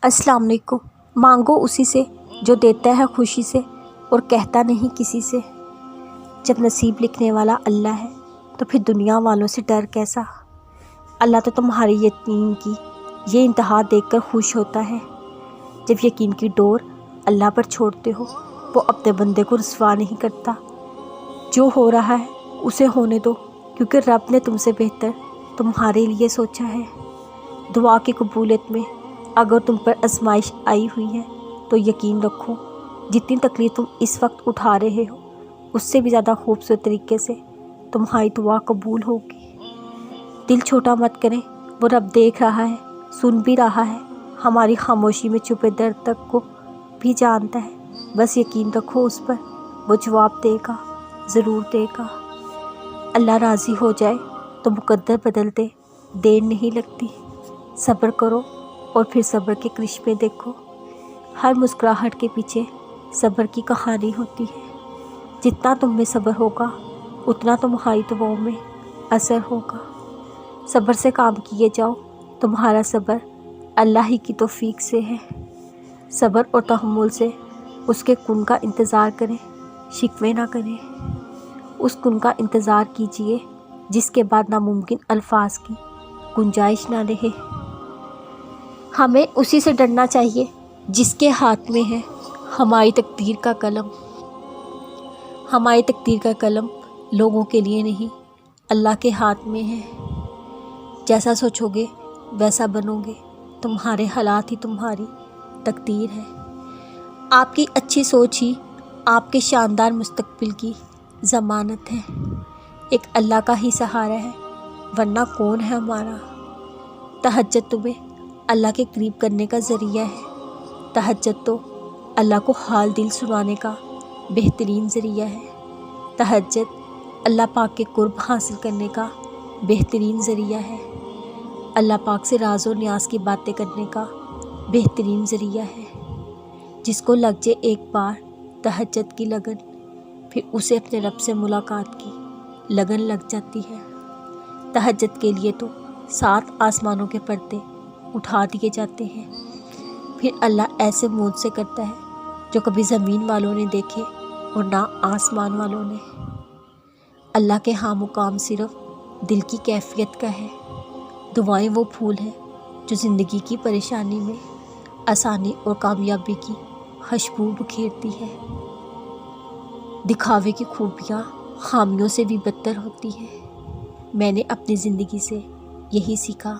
السلام علیکم۔ مانگو اسی سے جو دیتا ہے خوشی سے اور کہتا نہیں کسی سے۔ جب نصیب لکھنے والا اللہ ہے تو پھر دنیا والوں سے ڈر کیسا۔ اللہ تو تمہاری یقین کی یہ انتہا دیکھ کر خوش ہوتا ہے۔ جب یقین کی ڈور اللہ پر چھوڑتے ہو وہ اپنے بندے کو رسوا نہیں کرتا۔ جو ہو رہا ہے اسے ہونے دو، کیونکہ رب نے تم سے بہتر تمہارے لیے سوچا ہے۔ دعا کی قبولیت میں اگر تم پر آزمائش آئی ہوئی ہے تو یقین رکھو جتنی تکلیف تم اس وقت اٹھا رہے ہو اس سے بھی زیادہ خوبصورت طریقے سے تمہاری دعا قبول ہوگی۔ دل چھوٹا مت کریں، وہ رب دیکھ رہا ہے، سن بھی رہا ہے، ہماری خاموشی میں چھپے درد تک کو بھی جانتا ہے۔ بس یقین رکھو اس پر، وہ جواب دے گا، ضرور دے گا۔ اللہ راضی ہو جائے تو مقدر بدل دے، دیر نہیں لگتی۔ صبر کرو اور پھر صبر کے کرشمے دیکھو۔ ہر مسکراہٹ کے پیچھے صبر کی کہانی ہوتی ہے۔ جتنا تم میں صبر ہوگا اتنا تمہاری دعاؤں میں اثر ہوگا۔ صبر سے کام کیے جاؤ، تمہارا صبر اللہ ہی کی توفیق سے ہے۔ صبر اور تحمل سے اس کے کن کا انتظار کریں، شکوے نہ کریں۔ اس کن کا انتظار کیجیے جس کے بعد ناممکن الفاظ کی گنجائش نہ رہے۔ ہمیں اسی سے ڈرنا چاہیے جس کے ہاتھ میں ہے ہماری تقدیر کا قلم۔ ہماری تقدیر کا قلم لوگوں کے لیے نہیں، اللہ کے ہاتھ میں ہے۔ جیسا سوچو گے ویسا بنو گے، تمہارے حالات ہی تمہاری تقدیر ہے۔ آپ کی اچھی سوچ ہی آپ کے شاندار مستقبل کی ضمانت ہے۔ ایک اللہ کا ہی سہارا ہے، ورنہ کون ہے ہمارا۔ تہجد تمہیں اللہ کے قریب کرنے کا ذریعہ ہے۔ تہجد تو اللہ کو حال دل سنانے کا بہترین ذریعہ ہے۔ تہجد اللہ پاک کے قرب حاصل کرنے کا بہترین ذریعہ ہے۔ اللہ پاک سے راز و نیاز کی باتیں کرنے کا بہترین ذریعہ ہے۔ جس کو لگ جائے ایک بار تہجد کی لگن، پھر اسے اپنے رب سے ملاقات کی لگن لگ جاتی ہے۔ تہجد کے لیے تو 7 آسمانوں کے پردے اٹھا دیے جاتے ہیں۔ پھر اللہ ایسے موج سے کرتا ہے جو کبھی زمین والوں نے دیکھے اور نہ آسمان والوں نے۔ اللہ کے ہاں مقام صرف دل کی کیفیت کا ہے۔ دعائیں وہ پھول ہیں جو زندگی کی پریشانی میں آسانی اور کامیابی کی خوشبو بکھیرتی ہے۔ دکھاوے کی خوبیاں خامیوں سے بھی بدتر ہوتی ہیں۔ میں نے اپنی زندگی سے یہی سیکھا۔